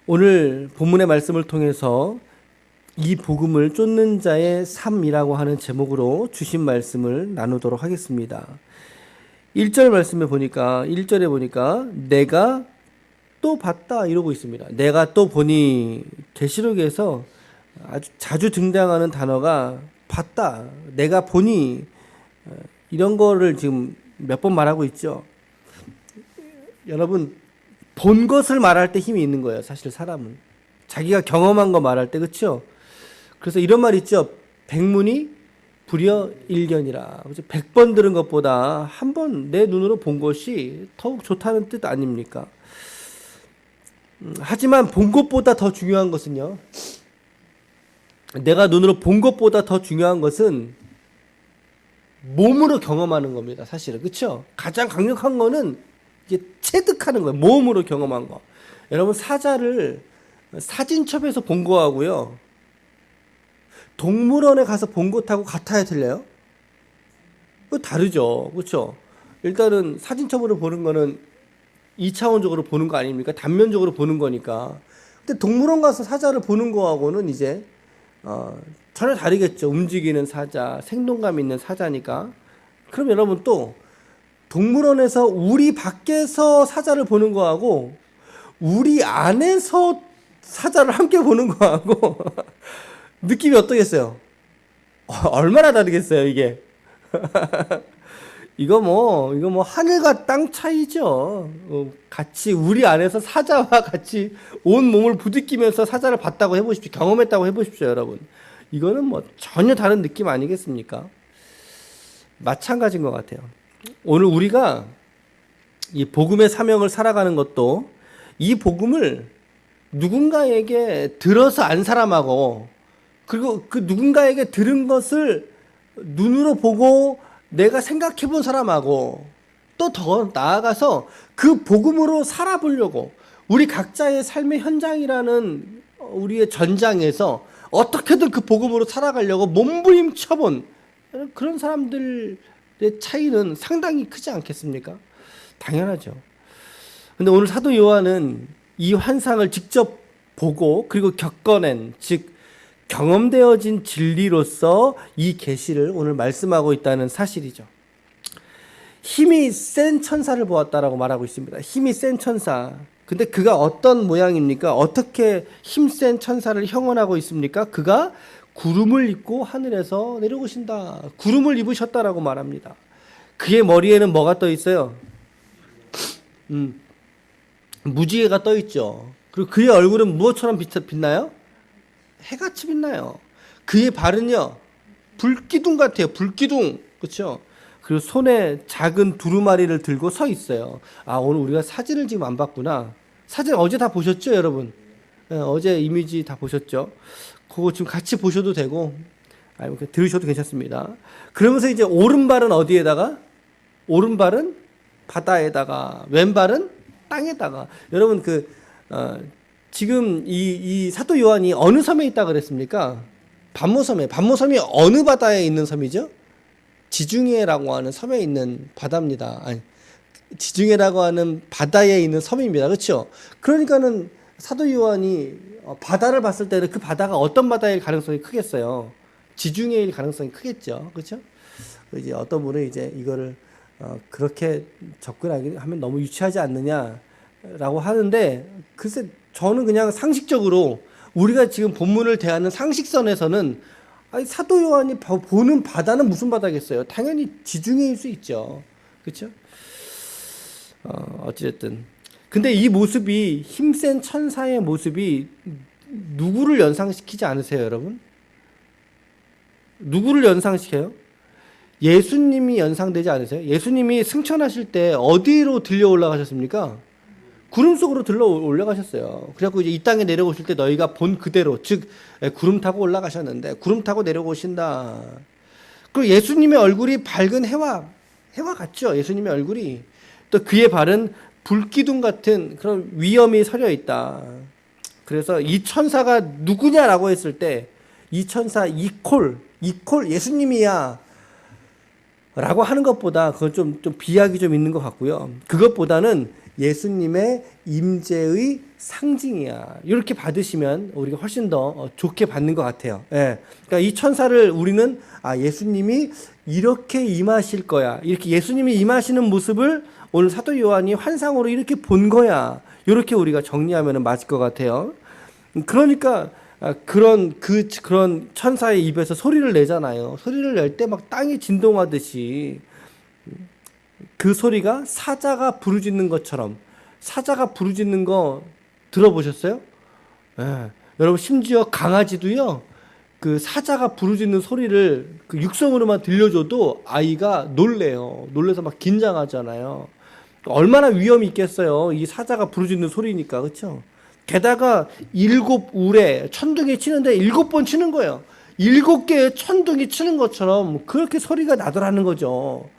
오늘 본문의 말씀을 통해서 이 복음을 쫓는 자의 삶이라고 하는 제목으로 주신 말씀을 나누도록 하겠습니다. 1절 말씀에 보니까 1절에 보니까 내가 또 봤다 이러고 있습니다. 내가 또 보니 계시록에서 아주 자주 등장하는 단어가 봤다, 내가 보니 이런 거를 지금 몇 번 말하고 있죠. 여러분, 본 것을 말할 때 힘이 있는 거예요. 사실 사람은 자기가 경험한 거 말할 때, 그렇죠? 그래서 이런 말 있죠. 백문이 불여 일견이라. 100번 들은 것보다 한 번 내 눈으로 본 것이 더욱 좋다는 뜻 아닙니까? 하지만 본 것보다 더 중요한 것은요, 내가 눈으로 본 것보다 더 중요한 것은 몸으로 경험하는 겁니다. 사실은, 그렇죠? 가장 강력한 거는 이제 체득하는 거예요. 몸으로 경험한 거. 여러분, 사자를 사진첩에서 본 거하고요, 동물원에 가서 본 것하고 같아야 틀려요? 그거 다르죠. 그렇죠? 일단은 사진첩으로 보는 거는 2차원적으로 보는 거 아닙니까? 단면적으로 보는 거니까. 근데 동물원 가서 사자를 보는 거하고는 이제 전혀 다르겠죠. 움직이는 사자, 생동감 있는 사자니까. 그럼 여러분, 또 동물원에서 우리 밖에서 사자를 보는 거하고 우리 안에서 사자를 함께 보는 거하고 느낌이 어떠겠어요? 얼마나 다르겠어요, 이게? 이거 뭐 하늘과 땅 차이죠. 같이 우리 안에서 사자와 같이 온 몸을 부딪히면서 사자를 봤다고 해보십시오. 경험했다고 해보십시오, 여러분. 이거는 뭐 전혀 다른 느낌 아니겠습니까? 마찬가지인 것 같아요. 오늘 우리가 이 복음의 사명을 살아가는 것도 이 복음을 누군가에게 들어서 안 사람하고, 그리고 그 누군가에게 들은 것을 눈으로 보고 내가 생각해 본 사람하고, 또 더 나아가서 그 복음으로 살아보려고 우리 각자의 삶의 현장이라는 우리의 전장에서 어떻게든 그 복음으로 살아가려고 몸부림쳐본 그런 사람들의 차이는 상당히 크지 않겠습니까? 당연하죠. 근데 오늘 사도 요한은 이 환상을 직접 보고 그리고 겪어낸, 즉 경험되어진 진리로서 이 계시를 오늘 말씀하고 있다는 사실이죠. 힘이 센 천사를 보았다라고 말하고 있습니다. 힘이 센 천사. 근데 그가 어떤 모양입니까? 어떻게 힘센 천사를 형언하고 있습니까? 그가 구름을 입고 하늘에서 내려오신다. 구름을 입으셨다라고 말합니다. 그의 머리에는 뭐가 떠 있어요? 무지개가 떠 있죠. 그리고 그의 얼굴은 무엇처럼 빛나요? 해같이 빛나요. 그의 발은요, 불기둥 같아요. 불기둥. 그렇죠? 그리고 손에 작은 두루마리를 들고 서 있어요. 아, 오늘 우리가 사진을 지금 안 봤구나. 사진 어제 다 보셨죠, 여러분? 네, 어제 이미지 다 보셨죠? 그거 지금 같이 보셔도 되고, 아니면 들으셔도 괜찮습니다. 그러면서 이제 오른발은 어디에다가? 오른발은 바다에다가, 왼발은 땅에다가. 여러분, 지금 이 사도 요한이 어느 섬에 있다 그랬습니까? 반모섬에. 반모섬이 어느 바다에 있는 섬이죠? 지중해라고 하는 섬에 있는 바다입니다. 아니, 지중해라고 하는 바다에 있는 섬입니다. 그렇죠? 그러니까는 사도 요한이 바다를 봤을 때는 그 바다가 어떤 바다일 가능성이 크겠어요? 지중해일 가능성이 크겠죠. 그렇죠? 이제 어떤 분은 이제 이거를 그렇게 접근하면 너무 유치하지 않느냐라고 하는데, 글쎄 저는 그냥 상식적으로 우리가 지금 본문을 대하는 상식선에서는, 아니, 사도 요한이 보는 바다는 무슨 바다겠어요? 당연히 지중해일 수 있죠. 그렇죠? 어찌됐든. 근데 이 모습이, 힘센 천사의 모습이 누구를 연상시키지 않으세요, 여러분? 누구를 연상시켜요? 예수님이 연상되지 않으세요? 예수님이 승천하실 때 어디로 들려 올라가셨습니까? 구름 속으로 들러 올라가셨어요. 그래갖고 이제 이 땅에 내려오실 때 너희가 본 그대로, 즉 구름 타고 올라가셨는데 구름 타고 내려오신다. 그리고 예수님의 얼굴이 밝은 해와 같죠. 예수님의 얼굴이. 또 그의 발은 불기둥 같은 그런 위엄이 서려 있다. 그래서 이 천사가 누구냐라고 했을 때, 이 천사 이콜 예수님이야 라고 하는 것보다, 그건 좀 비약이 좀 있는 것 같고요. 그것보다는 예수님의 임재의 상징이야. 이렇게 받으시면 우리가 훨씬 더 좋게 받는 것 같아요. 예. 그러니까 이 천사를 우리는 예수님이 이렇게 임하실 거야. 이렇게 예수님이 임하시는 모습을 오늘 사도 요한이 환상으로 이렇게 본 거야. 이렇게 우리가 정리하면 맞을 것 같아요. 그러니까 그런 천사의 입에서 소리를 내잖아요. 소리를 낼 때 막 땅이 진동하듯이 그 소리가 사자가 부르짖는 것처럼, 사자가 부르짖는 거 들어보셨어요? 예. 여러분, 심지어 강아지도요, 그 사자가 부르짖는 소리를 그 육성으로만 들려줘도 아이가 놀래요. 놀래서 막 긴장하잖아요. 얼마나 위험이 있겠어요. 이 사자가 부르짖는 소리니까. 그렇죠? 게다가 7울에 천둥이 치는데 7번 치는 거예요. 7개의 천둥이 치는 것처럼 그렇게 소리가 나더라는 거죠.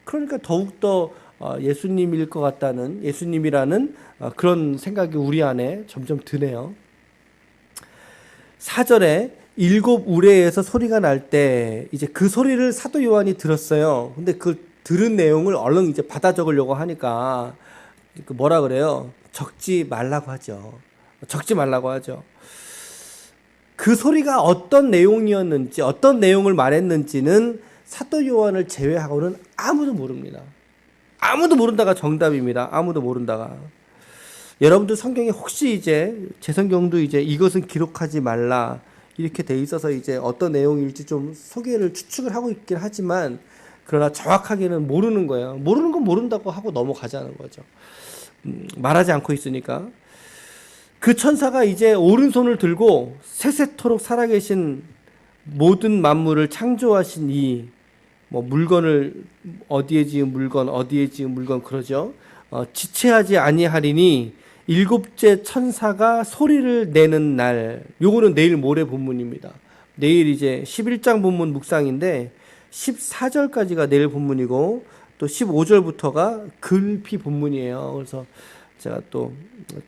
그러니까 더욱더 예수님일 것 같다는, 예수님이라는 그런 생각이 우리 안에 점점 드네요. 4절에 7우레에서 소리가 날 때 이제 그 소리를 사도 요한이 들었어요. 근데 그 들은 내용을 얼른 이제 받아 적으려고 하니까 뭐라 그래요? 적지 말라고 하죠. 적지 말라고 하죠. 그 소리가 어떤 내용이었는지, 어떤 내용을 말했는지는 사도 요한을 제외하고는 아무도 모릅니다. 아무도 모른다가 정답입니다. 아무도 모른다가. 여러분들 성경에 혹시 이제 제 성경도 이제 이것은 기록하지 말라 이렇게 돼 있어서 이제 어떤 내용일지 좀 소개를 추측을 하고 있긴 하지만, 그러나 정확하게는 모르는 거예요. 모르는 건 모른다고 하고 넘어가자는 거죠. 말하지 않고 있으니까. 그 천사가 이제 오른손을 들고 세세토록 살아계신 모든 만물을 창조하신 이 물건을, 어디에 지은 물건, 어디에 지은 물건 그러죠. 지체하지 아니하리니 7째 천사가 소리를 내는 날. 요거는 내일 모레 본문입니다. 내일 이제 11장 본문 묵상인데 14절까지가 내일 본문이고 또 15절부터가 글피 본문이에요. 그래서 제가 또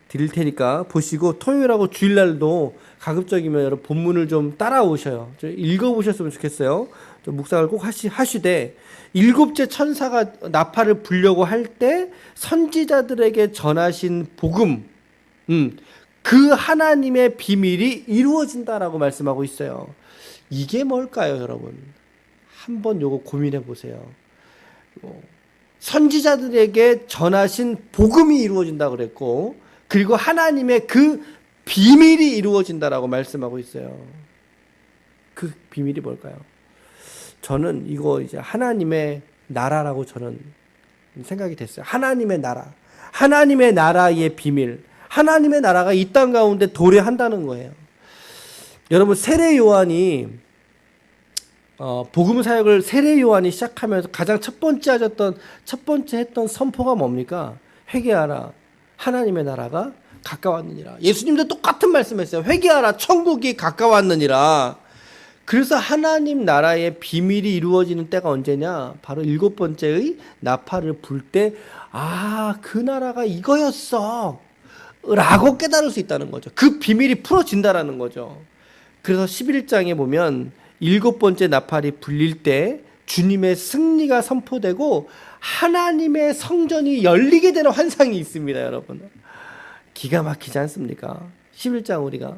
드릴 테니까 보시고 토요일하고 주일날도 가급적이면 여러분 본문을 좀 따라오셔요. 읽어보셨으면 좋겠어요. 좀 묵상을 꼭 하시되 7째 천사가 나팔을 불려고 할 때 선지자들에게 전하신 복음, 그 하나님의 비밀이 이루어진다라고 말씀하고 있어요. 이게 뭘까요, 여러분? 한번 요거 고민해 보세요. 선지자들에게 전하신 복음이 이루어진다 그랬고, 그리고 하나님의 그 비밀이 이루어진다라고 말씀하고 있어요. 그 비밀이 뭘까요? 저는 이거 이제 하나님의 나라라고 저는 생각이 됐어요. 하나님의 나라. 하나님의 나라의 비밀. 하나님의 나라가 이 땅 가운데 도래한다는 거예요. 여러분, 세례 요한이 복음 사역을 세례 요한이 시작하면서 가장 첫 번째 했던 선포가 뭡니까? 회개하라. 하나님의 나라가 가까웠느니라. 예수님도 똑같은 말씀했어요. 회개하라. 천국이 가까웠느니라. 그래서 하나님 나라의 비밀이 이루어지는 때가 언제냐? 바로 7번째의 나팔을 불 때, 그 나라가 이거였어 라고 깨달을 수 있다는 거죠. 그 비밀이 풀어진다라는 거죠. 그래서 11장에 보면 7번째 나팔이 불릴 때 주님의 승리가 선포되고 하나님의 성전이 열리게 되는 환상이 있습니다, 여러분. 기가 막히지 않습니까? 11장 우리가.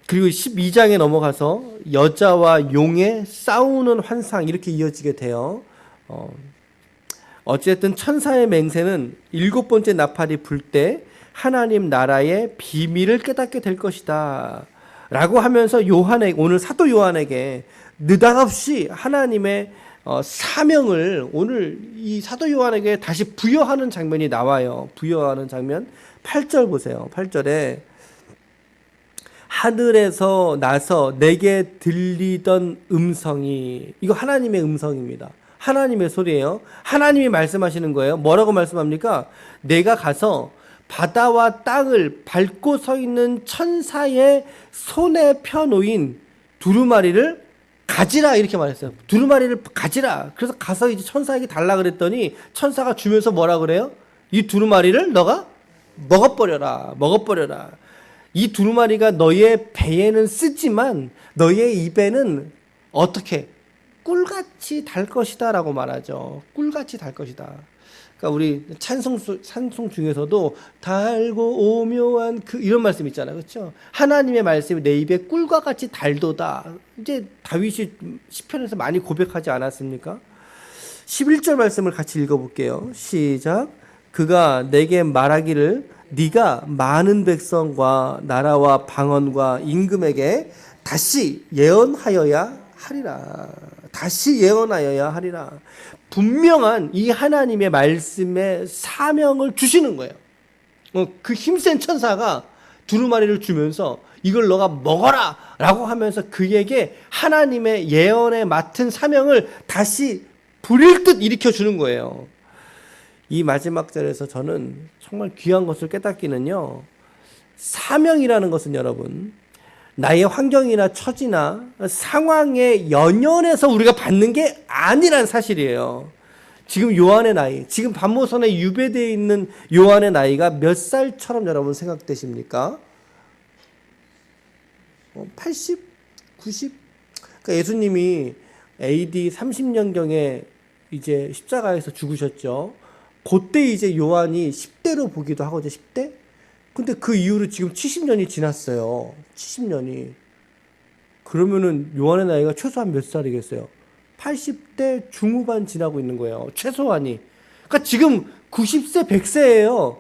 그리고 12장에 넘어가서 여자와 용의 싸우는 환상, 이렇게 이어지게 돼요. 어쨌든 천사의 맹세는 7번째 나팔이 불 때 하나님 나라의 비밀을 깨닫게 될 것이다 라고 하면서 오늘 사도 요한에게 느닷없이 하나님의 사명을 오늘 이 사도 요한에게 다시 부여하는 장면이 나와요. 부여하는 장면 8절 보세요. 8절에 하늘에서 나서 내게 들리던 음성이, 이거 하나님의 음성입니다. 하나님의 소리예요. 하나님이 말씀하시는 거예요. 뭐라고 말씀합니까? 내가 가서 바다와 땅을 밟고 서 있는 천사의 손에 펴놓인 두루마리를 가지라, 이렇게 말했어요. 두루마리를 가지라. 그래서 가서 이제 천사에게 달라 그랬더니 천사가 주면서 뭐라 그래요? 이 두루마리를 너가 먹어버려라. 이 두루마리가 너의 배에는 쓰지만 너의 입에는 어떻게 꿀같이 달 것이다라고 말하죠. 꿀같이 달 것이다. 그러니까 우리 찬송 중에서도 달고 오묘한 이런 말씀 있잖아요. 그렇죠? 하나님의 말씀이 내 입에 꿀과 같이 달도다. 이제 다윗이 시편에서 많이 고백하지 않았습니까? 11절 말씀을 같이 읽어볼게요. 시작. 그가 내게 말하기를 네가 많은 백성과 나라와 방언과 임금에게 다시 예언하여야 하리라. 다시 예언하여야 하리라. 분명한 이 하나님의 말씀의 사명을 주시는 거예요. 그 힘센 천사가 두루마리를 주면서 이걸 너가 먹어라 라고 하면서 그에게 하나님의 예언에 맡은 사명을 다시 불일 듯 일으켜 주는 거예요. 이 마지막 절에서 저는 정말 귀한 것을 깨닫기는요, 사명이라는 것은 여러분, 나의 환경이나 처지나 상황에 연연해서 우리가 받는 게 아니란 사실이에요. 지금 요한의 나이, 지금 반모선에 유배되어 있는 요한의 나이가 몇 살처럼 여러분 생각되십니까? 80? 90? 그러니까 예수님이 AD 30년경에 이제 십자가에서 죽으셨죠. 그때 이제 요한이 10대로 보기도 하거든요. 10대? 근데 그 이후로 지금 70년이 지났어요. 70년이. 그러면은 요한의 나이가 최소한 몇 살이겠어요? 80대 중후반 지나고 있는 거예요. 최소한이. 그러니까 지금 90세, 100세예요.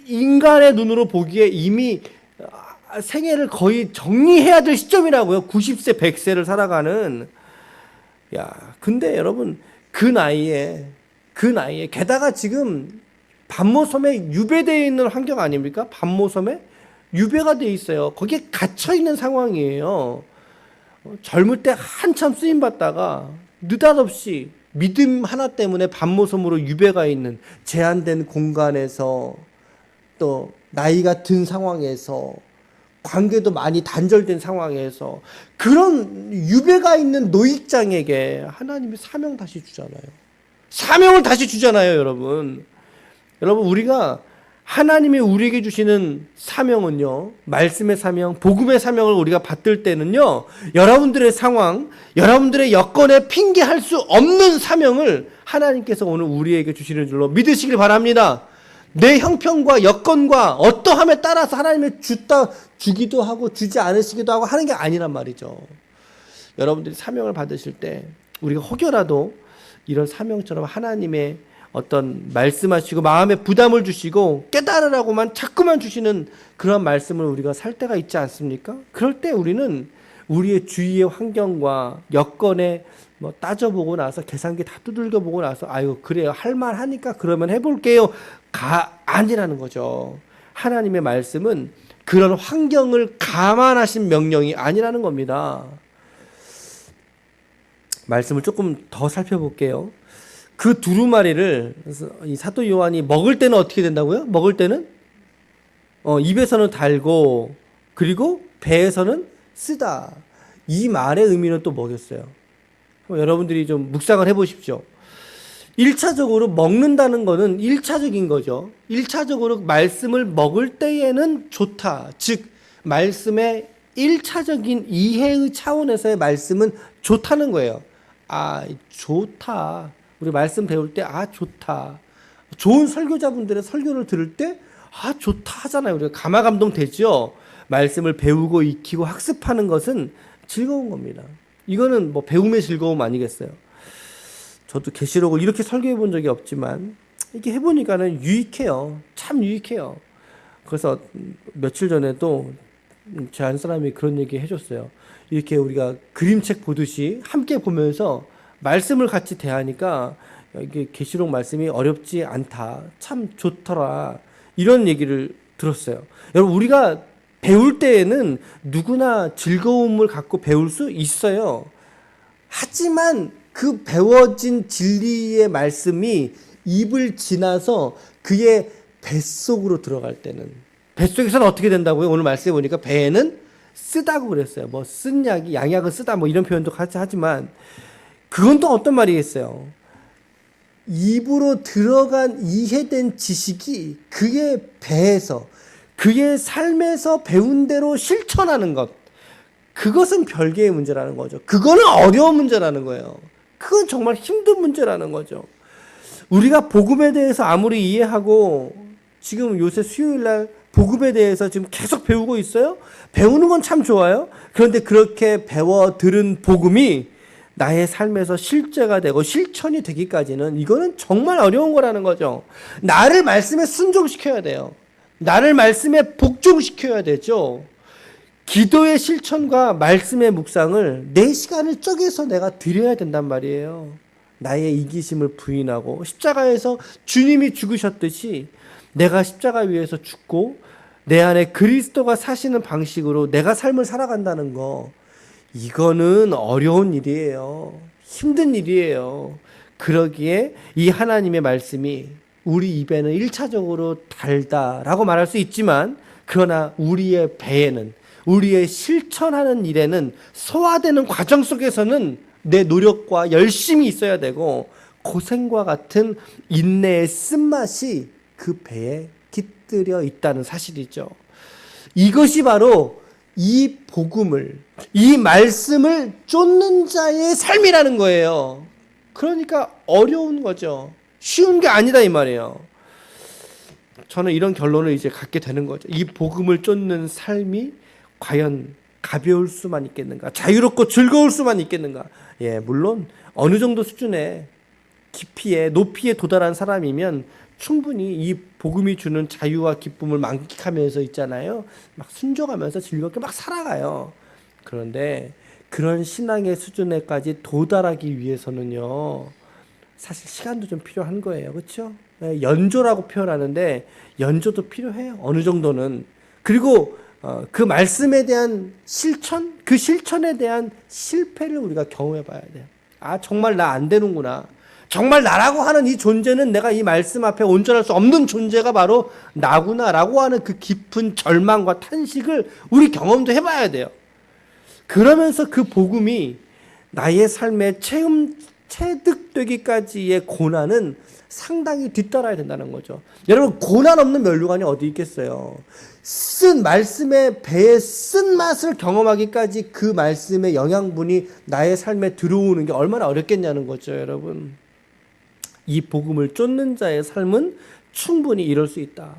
인간의 눈으로 보기에 이미 생애를 거의 정리해야 될 시점이라고요. 90세, 100세를 살아가는. 야, 근데 여러분 그 나이에 게다가 지금 반모섬에 유배되어 있는 환경 아닙니까? 반모섬에 유배가 되어 있어요. 거기에 갇혀 있는 상황이에요. 젊을 때 한참 쓰임 받다가 느닷없이 믿음 하나 때문에 반모섬으로 유배가 있는 제한된 공간에서 또 나이가 든 상황에서 관계도 많이 단절된 상황에서 그런 유배가 있는 노익장에게 하나님이 사명 다시 주잖아요. 사명을 다시 주잖아요, 여러분. 여러분, 우리가 하나님이 우리에게 주시는 사명은요, 말씀의 사명, 복음의 사명을 우리가 받들 때는요, 여러분들의 상황, 여러분들의 여건에 핑계할 수 없는 사명을 하나님께서 오늘 우리에게 주시는 줄로 믿으시길 바랍니다. 내 형편과 여건과 어떠함에 따라서 하나님이 주기도 하고 주지 않으시기도 하고 하는 게 아니란 말이죠. 여러분들이 사명을 받으실 때 우리가 혹여라도 이런 사명처럼 하나님의 어떤 말씀하시고 마음에 부담을 주시고 깨달으라고만 자꾸만 주시는 그런 말씀을 우리가 살 때가 있지 않습니까? 그럴 때 우리는 우리의 주위의 환경과 여건에 뭐 따져보고 나서 계산기 다 두들겨보고 나서 아유 그래요 할만하니까 그러면 해볼게요 가 아니라는 거죠. 하나님의 말씀은 그런 환경을 감안하신 명령이 아니라는 겁니다. 말씀을 조금 더 살펴볼게요. 그 두루마리를 이 사도 요한이 먹을 때는 어떻게 된다고요? 먹을 때는 입에서는 달고 그리고 배에서는 쓰다. 이 말의 의미는 또 뭐겠어요? 여러분들이 좀 묵상을 해보십시오. 1차적으로 먹는다는 거는 1차적인 거죠. 1차적으로 말씀을 먹을 때에는 좋다. 즉 말씀의 1차적인 이해의 차원에서의 말씀은 좋다는 거예요. 아, 좋다. 우리 말씀 배울 때 아, 좋다. 좋은 설교자분들의 설교를 들을 때 아, 좋다 하잖아요. 우리가 감화감동 되죠. 말씀을 배우고 익히고 학습하는 것은 즐거운 겁니다. 이거는 뭐 배움의 즐거움 아니겠어요? 저도 계시록을 이렇게 설교해 본 적이 없지만 이렇게 해보니까는 유익해요. 참 유익해요. 그래서 며칠 전에도 제 한 사람이 그런 얘기 해줬어요. 이렇게 우리가 그림책 보듯이 함께 보면서 말씀을 같이 대하니까 이게 계시록 말씀이 어렵지 않다. 참 좋더라. 이런 얘기를 들었어요. 여러분 우리가 배울 때에는 누구나 즐거움을 갖고 배울 수 있어요. 하지만 그 배워진 진리의 말씀이 입을 지나서 그의 뱃속으로 들어갈 때는 뱃속에서는 어떻게 된다고요? 오늘 말씀해 보니까 배에는 쓰다고 그랬어요. 뭐 쓴 약이 양약은 쓰다 뭐 이런 표현도 같이 하지만 그건 또 어떤 말이겠어요? 입으로 들어간 이해된 지식이 그의 배에서 그의 삶에서 배운 대로 실천하는 것 그것은 별개의 문제라는 거죠. 그거는 어려운 문제라는 거예요. 그건 정말 힘든 문제라는 거죠. 우리가 복음에 대해서 아무리 이해하고 지금 요새 수요일날 복음에 대해서 지금 계속 배우고 있어요. 배우는 건 참 좋아요. 그런데 그렇게 배워 들은 복음이 나의 삶에서 실제가 되고 실천이 되기까지는 이거는 정말 어려운 거라는 거죠. 나를 말씀에 순종시켜야 돼요. 나를 말씀에 복종시켜야 되죠. 기도의 실천과 말씀의 묵상을 내 시간을 쪼개서 내가 드려야 된단 말이에요. 나의 이기심을 부인하고 십자가에서 주님이 죽으셨듯이 내가 십자가 위에서 죽고 내 안에 그리스도가 사시는 방식으로 내가 삶을 살아간다는 거, 이거는 어려운 일이에요. 힘든 일이에요. 그러기에 이 하나님의 말씀이 우리 입에는 1차적으로 달다라고 말할 수 있지만, 그러나 우리의 배에는, 우리의 실천하는 일에는, 소화되는 과정 속에서는 내 노력과 열심이 있어야 되고 고생과 같은 인내의 쓴맛이 그 배에 깃들여 있다는 사실이죠. 이것이 바로 이 복음을, 이 말씀을 쫓는 자의 삶이라는 거예요. 그러니까 어려운 거죠. 쉬운 게 아니다 이 말이에요. 저는 이런 결론을 이제 갖게 되는 거죠. 이 복음을 쫓는 삶이 과연 가벼울 수만 있겠는가? 자유롭고 즐거울 수만 있겠는가? 예, 물론 어느 정도 수준의 깊이에, 높이에 도달한 사람이면 충분히 이 복음이 주는 자유와 기쁨을 만끽하면서 있잖아요. 막 순종하면서 즐겁게 막 살아가요. 그런데 그런 신앙의 수준에까지 도달하기 위해서는요, 사실 시간도 좀 필요한 거예요. 그렇죠? 연조라고 표현하는데 연조도 필요해요. 어느 정도는. 그리고 그 말씀에 대한 실천, 그 실천에 대한 실패를 우리가 경험해 봐야 돼요. 아, 정말 나 안 되는구나. 정말 나라고 하는 이 존재는 내가 이 말씀 앞에 온전할 수 없는 존재가 바로 나구나라고 하는 그 깊은 절망과 탄식을 우리 경험도 해봐야 돼요. 그러면서 그 복음이 나의 삶에 체득되기까지의 고난은 상당히 뒤따라야 된다는 거죠. 여러분, 고난 없는 멸류관이 어디 있겠어요? 말씀의 배의 쓴맛을 경험하기까지 그 말씀의 영양분이 나의 삶에 들어오는 게 얼마나 어렵겠냐는 거죠, 여러분. 이 복음을 쫓는 자의 삶은 충분히 이럴 수 있다.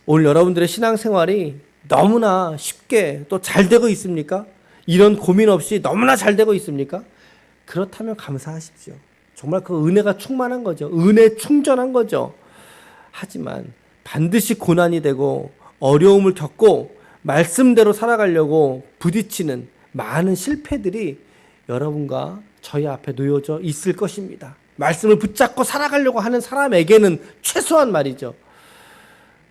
오늘 여러분들의 신앙생활이 너무나 쉽게 또 잘 되고 있습니까? 이런 고민 없이 너무나 잘 되고 있습니까? 그렇다면 감사하십시오. 정말 그 은혜가 충만한 거죠. 은혜 충전한 거죠. 하지만 반드시 고난이 되고 어려움을 겪고 말씀대로 살아가려고 부딪히는 많은 실패들이 여러분과 저희 앞에 놓여져 있을 것입니다. 말씀을 붙잡고 살아가려고 하는 사람에게는 최소한 말이죠.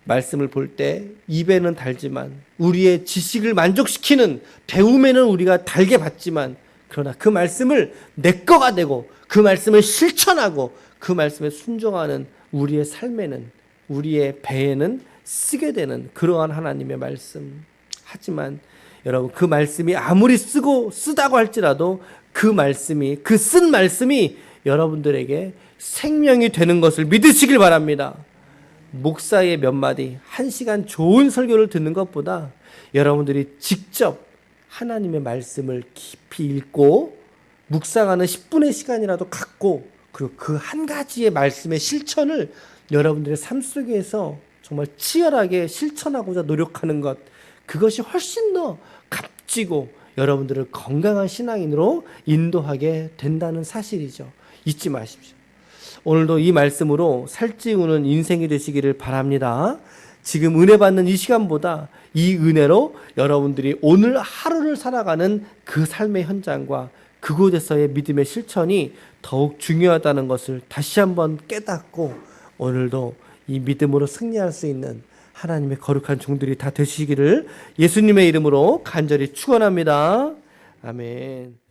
말씀을 볼 때 입에는 달지만, 우리의 지식을 만족시키는 배움에는 우리가 달게 받지만, 그러나 그 말씀을 내 거가 되고 그 말씀을 실천하고 그 말씀에 순종하는 우리의 삶에는, 우리의 배에는 쓰게 되는 그러한 하나님의 말씀. 하지만 여러분, 그 말씀이 아무리 쓰다고 할지라도 그 말씀이, 그 쓴 말씀이 여러분들에게 생명이 되는 것을 믿으시길 바랍니다. 목사의 몇 마디, 1시간 좋은 설교를 듣는 것보다 여러분들이 직접 하나님의 말씀을 깊이 읽고 묵상하는 10분의 시간이라도 갖고, 그리고 그 한 가지의 말씀의 실천을 여러분들의 삶 속에서 정말 치열하게 실천하고자 노력하는 것, 그것이 훨씬 더 값지고 여러분들을 건강한 신앙인으로 인도하게 된다는 사실이죠. 잊지 마십시오. 오늘도 이 말씀으로 살찌우는 인생이 되시기를 바랍니다. 지금 은혜 받는 이 시간보다 이 은혜로 여러분들이 오늘 하루를 살아가는 그 삶의 현장과 그곳에서의 믿음의 실천이 더욱 중요하다는 것을 다시 한번 깨닫고, 오늘도 이 믿음으로 승리할 수 있는 하나님의 거룩한 종들이 다 되시기를 예수님의 이름으로 간절히 축원합니다. 아멘.